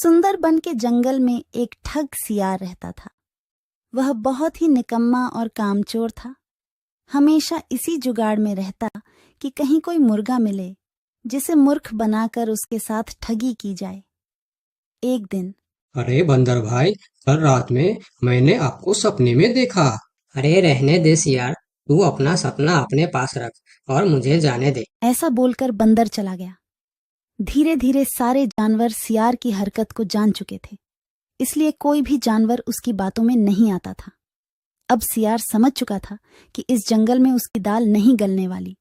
सुंदरबन के जंगल में एक ठग सियार रहता था। वह बहुत ही निकम्मा और कामचोर था। हमेशा इसी जुगाड़ में रहता कि कहीं कोई मुर्गा मिले जिसे मूर्ख बनाकर उसके साथ ठगी की जाए। एक दिन अरे बंदर भाई, कल रात में मैंने आपको सपने में देखा। अरे रहने दे सियार, तू अपना सपना अपने पास रख और मुझे जाने दे। ऐसा बोलकर बंदर चला गया। धीरे धीरे सारे जानवर सियार की हरकत को जान चुके थे, इसलिए कोई भी जानवर उसकी बातों में नहीं आता था। अब सियार समझ चुका था कि इस जंगल में उसकी दाल नहीं गलने वाली,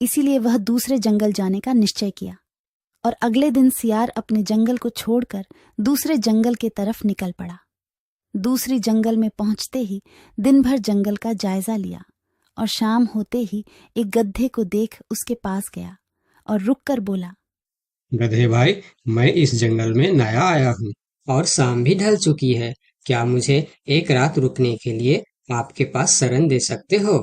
इसीलिए वह दूसरे जंगल जाने का निश्चय किया और अगले दिन सियार अपने जंगल को छोड़कर दूसरे जंगल के तरफ निकल पड़ा। दूसरी जंगल में पहुंचते ही दिन भर जंगल का जायजा लिया और शाम होते ही एक गधे को देख उसके पास गया और रुककर बोला, गधे भाई, मैं इस जंगल में नया आया हूँ और शाम भी ढल चुकी है। क्या मुझे एक रात रुकने के लिए आपके पास शरण दे सकते हो?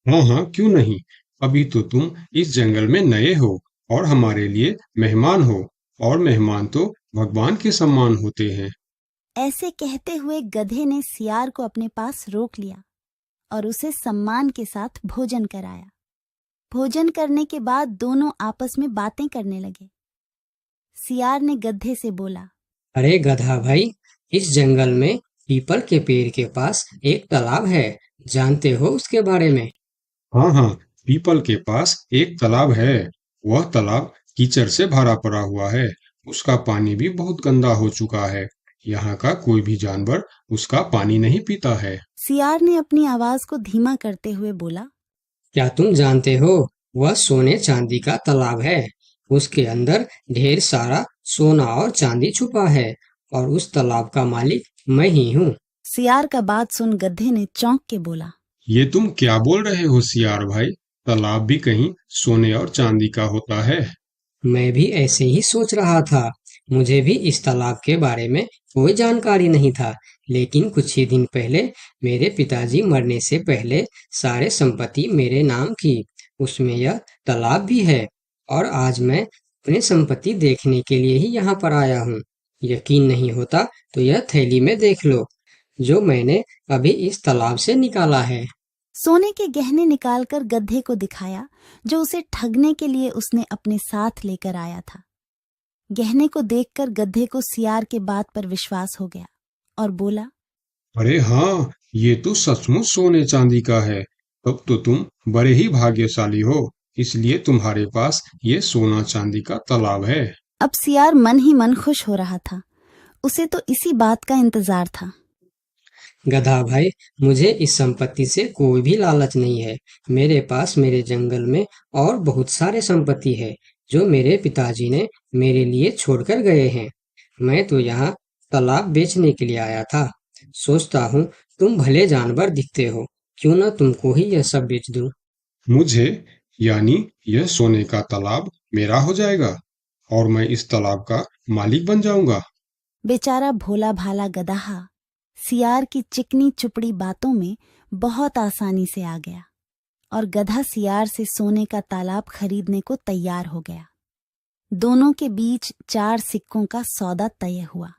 हाँ हाँ, क्यों नहीं। अभी तो तुम इस जंगल में नए हो और हमारे लिए मेहमान हो, और मेहमान तो भगवान के समान होते हैं। ऐसे कहते हुए गधे ने सियार को अपने पास रोक लिया और उसे सम्मान के साथ भोजन कराया। भोजन करने के बाद दोनों आपस में बातें करने लगे। सियार ने गधे से बोला, अरे गधा भाई, इस जंगल में पीपल के पेड़ के पास एक तालाब है, जानते हो उसके बारे में? हाँ हाँ, पीपल के पास एक तालाब है। वह तालाब कीचड़ से भरा पड़ा हुआ है। उसका पानी भी बहुत गंदा हो चुका है। यहाँ का कोई भी जानवर उसका पानी नहीं पीता है। सियार ने अपनी आवाज को धीमा करते हुए बोला, क्या तुम जानते हो, वह सोने चांदी का तालाब है। उसके अंदर ढेर सारा सोना और चांदी छुपा है और उस तालाब का मालिक मैं ही हूँ। सियार का बात सुन गधे ने चौंक के बोला, ये तुम क्या बोल रहे हो सियार भाई? तालाब भी कहीं सोने और चांदी का होता है? मैं भी ऐसे ही सोच रहा था। मुझे भी इस तालाब के बारे में कोई जानकारी नहीं था, लेकिन कुछ ही दिन पहले मेरे पिताजी मरने से पहले सारे संपत्ति मेरे नाम की। उसमें यह तालाब भी है और आज मैं अपनी संपत्ति देखने के लिए ही यहाँ पर आया हूँ। यकीन नहीं होता तो यह थैली में देख लो, जो मैंने अभी इस तालाब से निकाला है। सोने के गहने निकालकर गधे को दिखाया, जो उसे ठगने के लिए उसने अपने साथ लेकर आया था। गहने को देखकर गधे को सियार के बात पर विश्वास हो गया और बोला, अरे हाँ, ये तो सचमुच सोने चांदी का है। तब तो तुम बड़े ही भाग्यशाली हो, इसलिए तुम्हारे पास ये सोना चांदी का तालाब है। अब सियार मन ही मन खुश हो रहा था। उसे तो इसी बात का इंतजार था। गधा भाई, मुझे इस संपत्ति से कोई भी लालच नहीं है। मेरे पास मेरे जंगल में और बहुत सारे संपत्ति है, जो मेरे पिताजी ने मेरे लिए छोड़कर गए हैं। मैं तो यहाँ तालाब बेचने के लिए आया था। सोचता हूँ तुम भले जानवर दिखते हो, क्यों ना तुमको ही यह सब बेच दूं। मुझे, यानी यह सोने का तालाब मेरा हो जाएगा और मैं इस तालाब का मालिक बन जाऊंगा। बेचारा भोला भाला गदहा सियार की चिकनी चुपड़ी बातों में बहुत आसानी से आ गया और गधा सियार से सोने का तालाब खरीदने को तैयार हो गया। दोनों के बीच 4 सिक्कों का सौदा तय हुआ।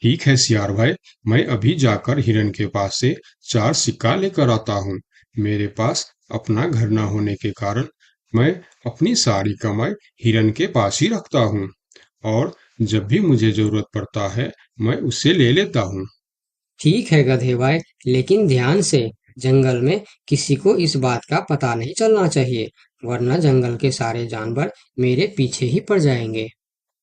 ठीक है सियार भाई, मैं अभी जाकर हिरन के पास से 4 सिक्का लेकर आता हूँ। मेरे पास अपना घर न होने के कारण मैं अपनी सारी कमाई हिरन के पास ही रखता हूँ, और जब भी मुझे जरूरत पड़ता है मैं उससे ले लेता हूँ। ठीक है गधे भाई, लेकिन ध्यान से, जंगल में किसी को इस बात का पता नहीं चलना चाहिए, वरना जंगल के सारे जानवर मेरे पीछे ही पड़ जाएंगे।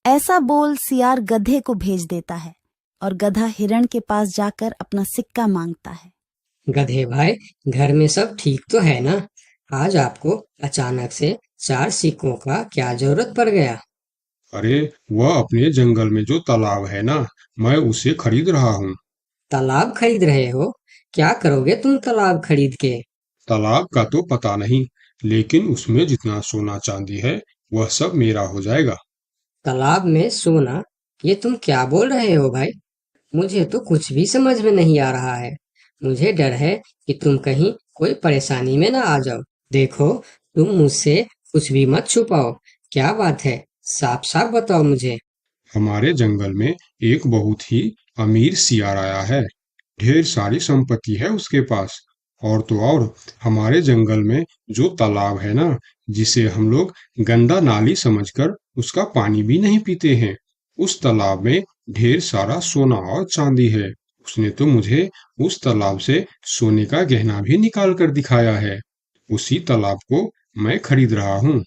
ऐसा बोल सियार गधे को भेज देता है और गधा हिरण के पास जाकर अपना सिक्का मांगता है। गधे भाई, घर में सब ठीक तो है ना? आज आपको अचानक से 4 सिक्कों का क्या जरूरत पड़ गया? अरे, वह अपने जंगल में जो तालाब है ना, मैं उसे खरीद रहा हूँ। तालाब खरीद रहे हो? क्या करोगे तुम तालाब खरीद के? तालाब का तो पता नहीं, लेकिन उसमें जितना सोना चांदी है वह सब मेरा हो जाएगा। तालाब में सोना? ये तुम क्या बोल रहे हो भाई? मुझे तो कुछ भी समझ में नहीं आ रहा है। मुझे डर है कि तुम कहीं कोई परेशानी में ना आ जाओ। देखो, तुम मुझसे कुछ भी मत छुपाओ। क्या बात है? साफ साफ बताओ मुझे। हमारे जंगल में एक बहुत ही अमीर सियार आया है। ढेर सारी संपत्ति है उसके पास। और तो और हमारे जंगल में जो तालाब है ना, जिसे हम लोग गंदा नाली समझकर उसका पानी भी नहीं पीते हैं, उस तालाब में ढेर सारा सोना और चांदी है। उसने तो मुझे उस तालाब से सोने का गहना भी निकाल कर दिखाया है। उसी तालाब को मैं खरीद रहा हूँ।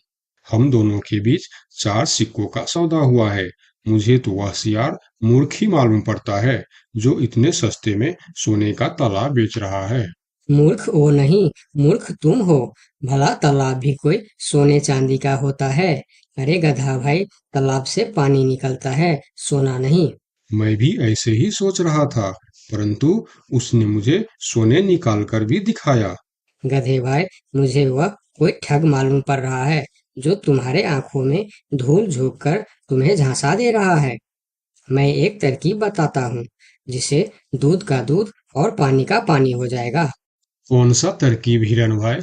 हम दोनों के बीच 4 सिक्कों का सौदा हुआ है। मुझे तो वह सियार मूर्ख ही मालूम पड़ता है, जो इतने सस्ते में सोने का तालाब बेच रहा है। मूर्ख वो नहीं, मूर्ख तुम हो। भला तालाब भी कोई सोने चांदी का होता है? अरे गधा भाई, तालाब से पानी निकलता है, सोना नहीं। मैं भी ऐसे ही सोच रहा था, परंतु उसने मुझे सोने निकाल कर भी दिखाया। गधे भाई, मुझे वह कोई ठग मालूम पड़ रहा है, जो तुम्हारे आंखों में धूल झोंक कर तुम्हें झांसा दे रहा है। मैं एक तरकीब बताता हूँ, जिसे दूध का दूध और पानी का पानी हो जाएगा। कौन सा तरकीब हिरन भाई?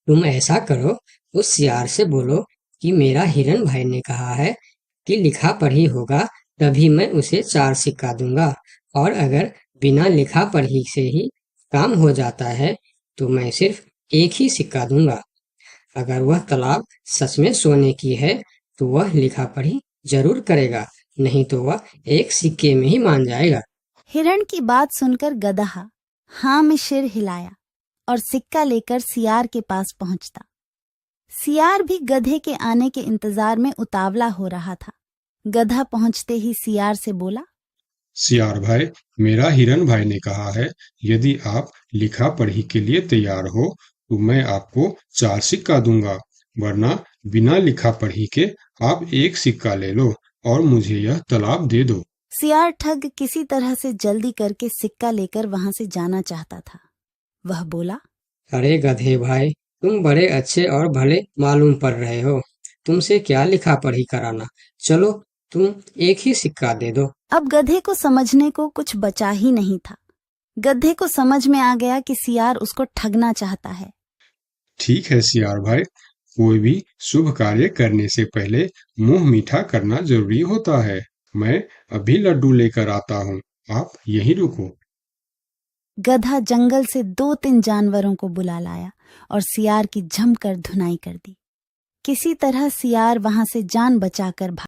तुम ऐसा करो, उस सियार से बोलो कि मेरा हिरन भाई ने कहा है कि लिखा पढ़ी होगा तभी मैं उसे 4 सिक्का दूंगा, और अगर बिना लिखा पढ़ी से ही काम हो जाता है तो मैं सिर्फ एक ही सिक्का दूंगा। अगर वह तालाब सच में सोने की है तो वह लिखा पढ़ी जरूर करेगा, नहीं तो वह एक सिक्के में ही मान जाएगा। हिरण की बात सुनकर गधा हाँ में सिर हिलाया और सिक्का लेकर सियार के पास पहुंचता। सियार भी गधे के आने के इंतजार में उतावला हो रहा था। गधा पहुंचते ही सियार से बोला, सियार भाई, मेरा हिरन भाई ने कहा है, यदि आप लिखा पढ़ी के लिए तैयार हो तो मैं आपको 4 सिक्का दूंगा, वरना बिना लिखा पढ़ी के आप एक सिक्का ले लो और मुझे यह तालाब दे दो। सियार ठग किसी तरह से जल्दी करके सिक्का लेकर वहां से जाना चाहता था। वह बोला, अरे गधे भाई, तुम बड़े अच्छे और भले मालूम पड़ रहे हो, तुमसे क्या लिखा पढ़ी कराना। चलो, तुम एक ही सिक्का दे दो। अब गधे को समझने को कुछ बचा ही नहीं था। गधे को समझ में आ गया कि सियार उसको ठगना चाहता है। ठीक है सियार भाई, कोई भी शुभ कार्य करने से पहले मुंह मीठा करना जरूरी होता है। मैं अभी लड्डू लेकर आता हूँ, आप यहीं रुको। गधा जंगल से 2-3 जानवरों को बुला लाया और सियार की जमकर धुनाई कर दी। किसी तरह सियार वहां से जान बचाकर भाग